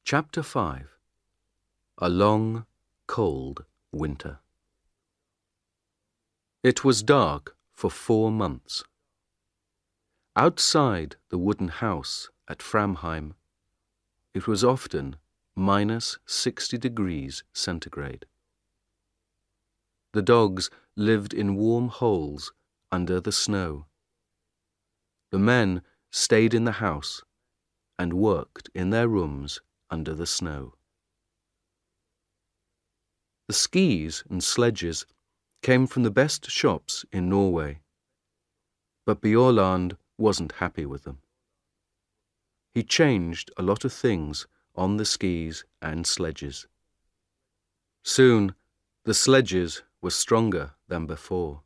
Chapter 5. A Long, Cold Winter. It was dark for 4 months. Outside the wooden house at Framheim, it was often -60 degrees centigrade. The dogs lived in warm holes under the snow. The men stayed in the house and worked in their rooms under the snow. The skis and sledges came from the best shops in Norway, but Bjaaland wasn't happy with them. He changed a lot of things on the skis and sledges. Soon, the sledges were stronger than before.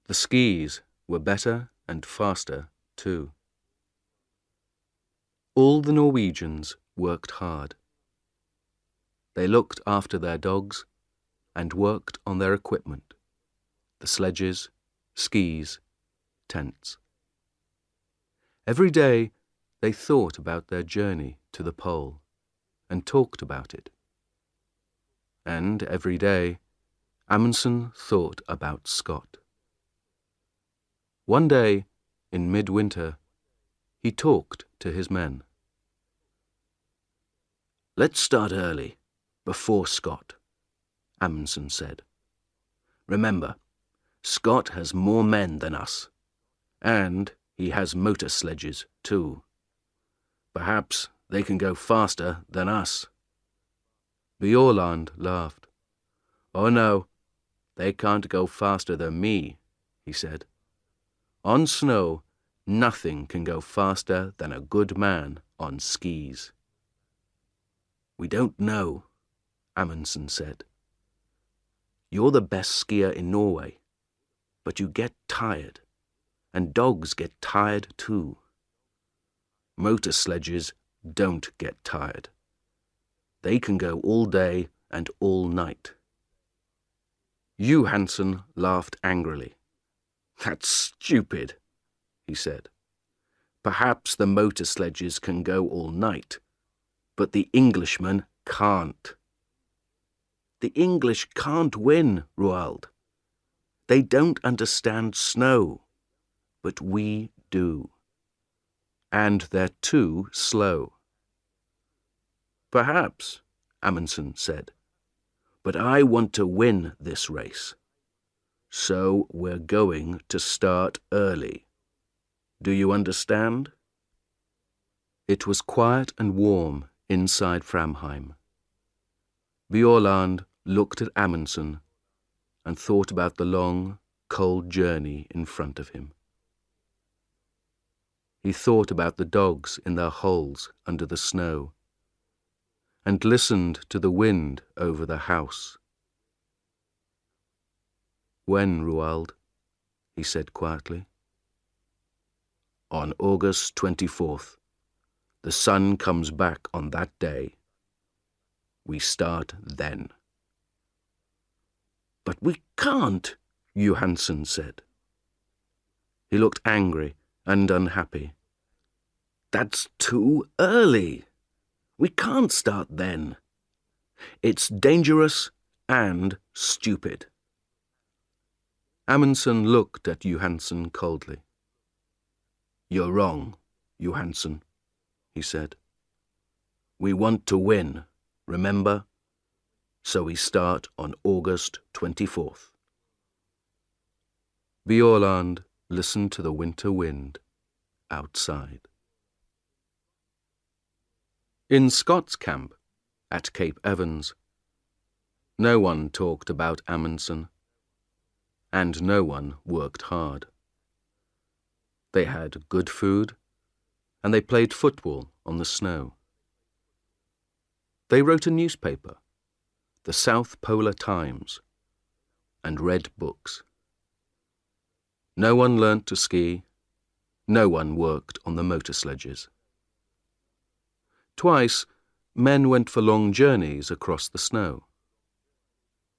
The skis were better and faster too. All the Norwegians worked hard. They looked after their dogs and worked on their equipment, the sledges, skis, tents. Every day they thought about their journey to the pole and talked about it. And every day Amundsen thought about Scott. One day, in midwinter, he talked to his men. "Let's start early, before Scott," Amundsen said. "Remember, Scott has more men than us, and he has motor sledges too. Perhaps they can go faster than us." Bjaaland laughed. "Oh no, they can't go faster than me," he said. "On snow, nothing can go faster than a good man on skis." "We don't know," Amundsen said. "You're the best skier in Norway, but you get tired, and dogs get tired too. Motor sledges don't get tired. They can go all day and all night." Johansen laughed angrily. "That's stupid," he said. "Perhaps the motor sledges can go all night, but the Englishmen can't." "The English can't win, Roald. They don't understand snow, but we do. And they're too slow." "Perhaps," Amundsen said, "but I want to win this race. So we're going to start early. Do you understand?" It was quiet and warm inside Framheim. Bjaaland looked at Amundsen and thought about the long, cold journey in front of him. He thought about the dogs in their holes under the snow and listened to the wind over the house. "When, Roald?" he said quietly. "On August 24th. The sun comes back on that day. We start then." "But we can't," Johansen said. He looked angry and unhappy. "That's too early. We can't start then. It's dangerous and stupid." Amundsen looked at Johansen coldly. "You're wrong, Johansen," he said. "We want to win, remember? So we start on August 24th. Bjaaland listened to the winter wind outside. In Scott's camp at Cape Evans, no one talked about Amundsen, and no one worked hard. They had good food, and they played football on the snow. They wrote a newspaper, the South Polar Times, and read books. No one learnt to ski, no one worked on the motor sledges. Twice, men went for long journeys across the snow.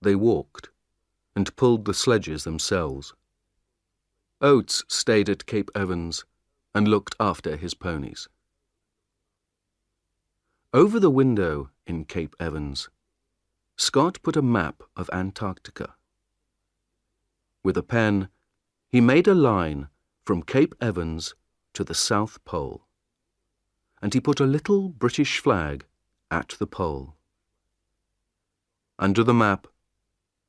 They walked and pulled the sledges themselves. Oates stayed at Cape Evans and looked after his ponies. Over the window in Cape Evans, Scott put a map of Antarctica. With a pen, he made a line from Cape Evans to the South Pole, and he put a little British flag at the pole. Under the map,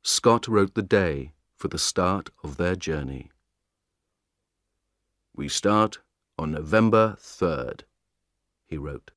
Scott wrote the day for the start of their journey. "We start on November 3rd, he wrote.